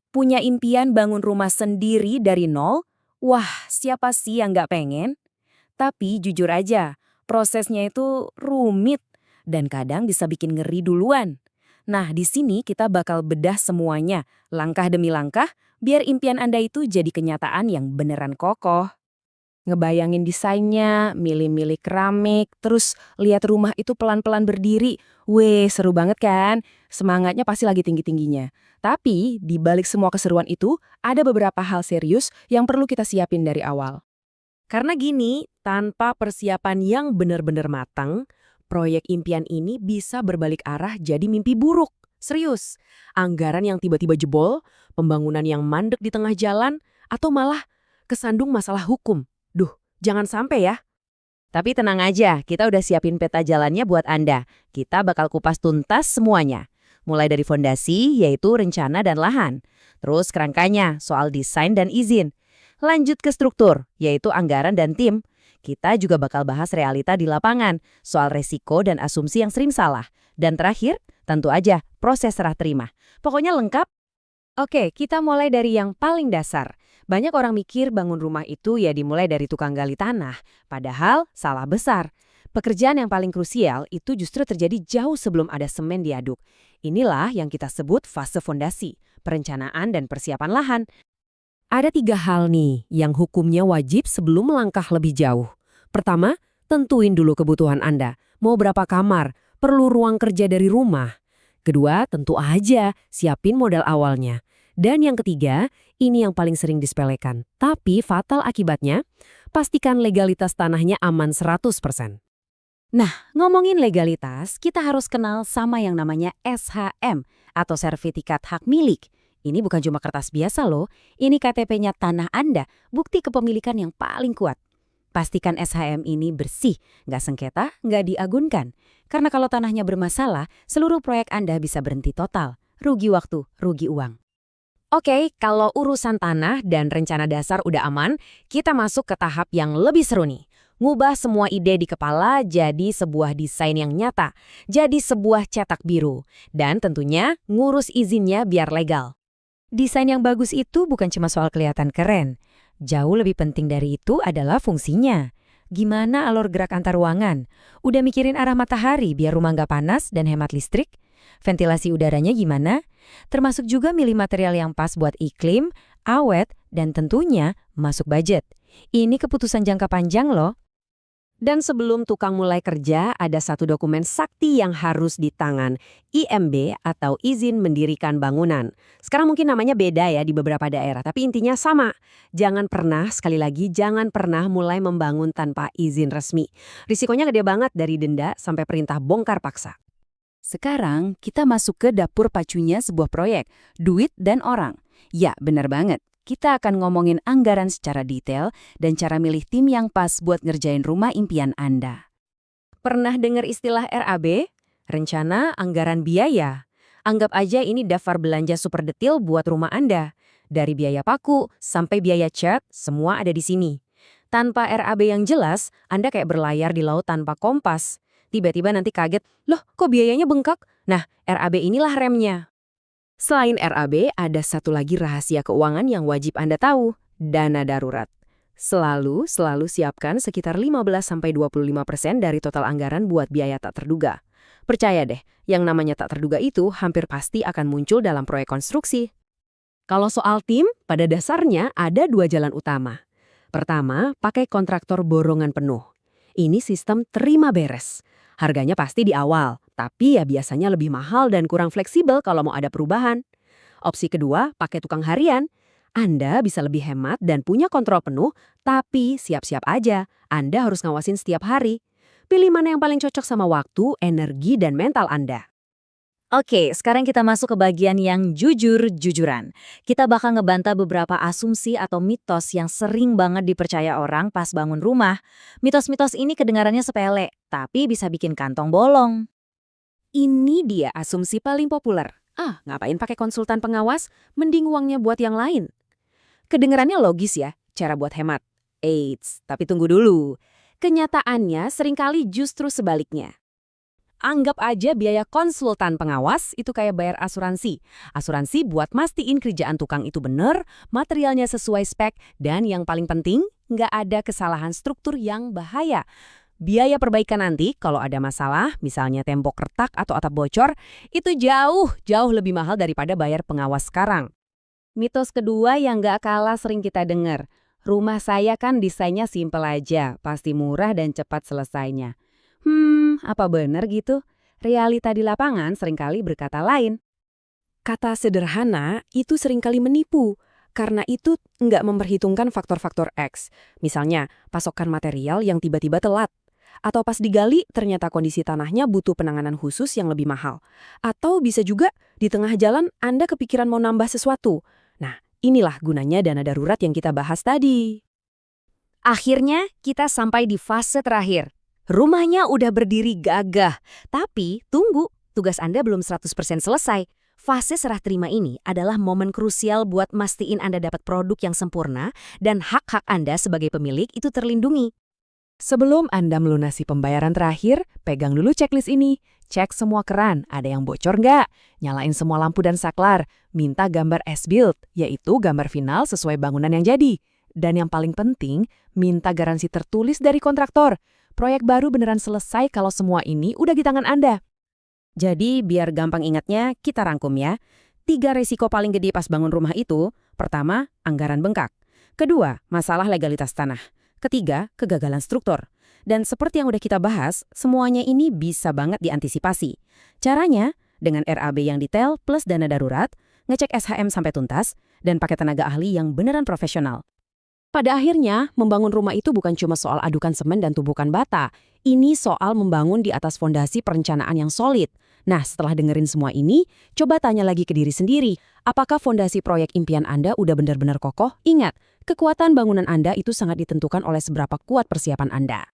Punya impian bangun rumah sendiri dari nol? Wah, siapa sih yang nggak pengen? Tapi jujur aja, prosesnya itu rumit dan kadang bisa bikin ngeri duluan. Nah, di sini kita bakal bedah semuanya, langkah demi langkah, biar impian Anda itu jadi kenyataan yang beneran kokoh. Ngebayangin desainnya, milih-milih keramik, terus lihat rumah itu pelan-pelan berdiri. Weh, seru banget kan? Semangatnya pasti lagi tinggi-tingginya. Tapi, di balik semua keseruan itu, ada beberapa hal serius yang perlu kita siapin dari awal. Karena gini, tanpa persiapan yang benar-benar matang, proyek impian ini bisa berbalik arah jadi mimpi buruk. Serius, anggaran yang tiba-tiba jebol, pembangunan yang mandek di tengah jalan, atau malah kesandung masalah hukum. Duh, jangan sampai ya. Tapi tenang aja, kita udah siapin peta jalannya buat Anda. Kita bakal kupas tuntas semuanya. Mulai dari fondasi, yaitu rencana dan lahan. Terus kerangkanya, soal desain dan izin. Lanjut ke struktur, yaitu anggaran dan tim. Kita juga bakal bahas realita di lapangan, soal resiko dan asumsi yang sering salah. Dan terakhir, tentu aja proses serah terima. Pokoknya lengkap. Oke, kita mulai dari yang paling dasar. Banyak orang mikir bangun rumah itu ya dimulai dari tukang gali tanah. Padahal salah besar. Pekerjaan yang paling krusial itu justru terjadi jauh sebelum ada semen diaduk. Inilah yang kita sebut fase fondasi, perencanaan dan persiapan lahan. Ada 3 hal nih yang hukumnya wajib sebelum melangkah lebih jauh. Pertama, tentuin dulu kebutuhan Anda. Mau berapa kamar? Perlu ruang kerja dari rumah? Kedua, tentu aja siapin modal awalnya. Dan yang ketiga, ini yang paling sering disepelekan. Tapi fatal akibatnya, pastikan legalitas tanahnya aman 100%. Nah, ngomongin legalitas, kita harus kenal sama yang namanya SHM atau Sertifikat Hak Milik. Ini bukan cuma kertas biasa loh, ini KTP-nya tanah Anda, bukti kepemilikan yang paling kuat. Pastikan SHM ini bersih, nggak sengketa, nggak diagunkan. Karena kalau tanahnya bermasalah, seluruh proyek Anda bisa berhenti total. Rugi waktu, rugi uang. Oke, kalau urusan tanah dan rencana dasar udah aman, kita masuk ke tahap yang lebih seru nih. Ngubah semua ide di kepala jadi sebuah desain yang nyata, jadi sebuah cetak biru. Dan tentunya ngurus izinnya biar legal. Desain yang bagus itu bukan cuma soal kelihatan keren. Jauh lebih penting dari itu adalah fungsinya. Gimana alur gerak antar ruangan? Udah mikirin arah matahari biar rumah nggak panas dan hemat listrik? Ventilasi udaranya gimana? Termasuk juga milih material yang pas buat iklim, awet, dan tentunya masuk budget. Ini keputusan jangka panjang loh. Dan sebelum tukang mulai kerja, ada satu dokumen sakti yang harus ditangan, IMB atau Izin Mendirikan Bangunan. Sekarang mungkin namanya beda ya di beberapa daerah, tapi intinya sama. Jangan pernah, sekali lagi, jangan pernah mulai membangun tanpa izin resmi. Risikonya gede banget dari denda sampai perintah bongkar paksa. Sekarang kita masuk ke dapur pacunya sebuah proyek, duit dan orang. Ya, benar banget. Kita akan ngomongin anggaran secara detail dan cara milih tim yang pas buat ngerjain rumah impian Anda. Pernah dengar istilah RAB? Rencana Anggaran Biaya. Anggap aja ini daftar belanja super detail buat rumah Anda. Dari biaya paku sampai biaya cat, semua ada di sini. Tanpa RAB yang jelas, Anda kayak berlayar di laut tanpa kompas. Tiba-tiba nanti kaget, loh kok biayanya bengkak? Nah, RAB inilah remnya. Selain RAB, ada satu lagi rahasia keuangan yang wajib Anda tahu, dana darurat. Selalu siapkan sekitar 15-25% dari total anggaran buat biaya tak terduga. Percaya deh, yang namanya tak terduga itu hampir pasti akan muncul dalam proyek konstruksi. Kalau soal tim, pada dasarnya ada 2 jalan utama. Pertama, pakai kontraktor borongan penuh. Ini sistem terima beres. Harganya pasti di awal, tapi ya biasanya lebih mahal dan kurang fleksibel kalau mau ada perubahan. Opsi kedua, pakai tukang harian. Anda bisa lebih hemat dan punya kontrol penuh, tapi siap-siap aja, Anda harus ngawasin setiap hari. Pilih mana yang paling cocok sama waktu, energi, dan mental Anda. Oke, sekarang kita masuk ke bagian yang jujur-jujuran. Kita bakal ngebantah beberapa asumsi atau mitos yang sering banget dipercaya orang pas bangun rumah. Mitos-mitos ini kedengarannya sepele, tapi bisa bikin kantong bolong. Ini dia asumsi paling populer. Ngapain pakai konsultan pengawas? Mending uangnya buat yang lain. Kedengarannya logis ya, cara buat hemat. Eits, tapi tunggu dulu. Kenyataannya seringkali justru sebaliknya. Anggap aja biaya konsultan pengawas itu kayak bayar asuransi. Asuransi buat mastiin kerjaan tukang itu bener, materialnya sesuai spek, dan yang paling penting, nggak ada kesalahan struktur yang bahaya. Biaya perbaikan nanti kalau ada masalah, misalnya tembok retak atau atap bocor, itu jauh lebih mahal daripada bayar pengawas sekarang. Mitos kedua yang nggak kalah sering kita dengar, rumah saya kan desainnya simpel aja, pasti murah dan cepat selesainya. Apa benar gitu? Realita di lapangan seringkali berkata lain. Kata sederhana itu seringkali menipu, karena itu nggak memperhitungkan faktor-faktor X. Misalnya, pasokan material yang tiba-tiba telat. Atau pas digali, ternyata kondisi tanahnya butuh penanganan khusus yang lebih mahal. Atau bisa juga, di tengah jalan Anda kepikiran mau nambah sesuatu. Nah, inilah gunanya dana darurat yang kita bahas tadi. Akhirnya, kita sampai di fase terakhir. Rumahnya udah berdiri gagah, tapi tunggu, tugas Anda belum 100% selesai. Fase serah terima ini adalah momen krusial buat mastiin Anda dapat produk yang sempurna dan hak-hak Anda sebagai pemilik itu terlindungi. Sebelum Anda melunasi pembayaran terakhir, pegang dulu checklist ini. Cek semua keran, ada yang bocor nggak? Nyalain semua lampu dan saklar. Minta gambar as-built, yaitu gambar final sesuai bangunan yang jadi. Dan yang paling penting, minta garansi tertulis dari kontraktor. Proyek baru beneran selesai kalau semua ini udah di tangan Anda. Jadi, biar gampang ingatnya, kita rangkum ya. 3 resiko paling gede pas bangun rumah itu. Pertama, anggaran bengkak. Kedua, masalah legalitas tanah. Ketiga, kegagalan struktur. Dan seperti yang udah kita bahas, semuanya ini bisa banget diantisipasi. Caranya, dengan RAB yang detail plus dana darurat, ngecek SHM sampai tuntas, dan pakai tenaga ahli yang beneran profesional. Pada akhirnya, membangun rumah itu bukan cuma soal adukan semen dan tubuhkan bata. Ini soal membangun di atas fondasi perencanaan yang solid. Nah, setelah dengerin semua ini, coba tanya lagi ke diri sendiri. Apakah fondasi proyek impian Anda udah benar-benar kokoh? Ingat, kekuatan bangunan Anda itu sangat ditentukan oleh seberapa kuat persiapan Anda.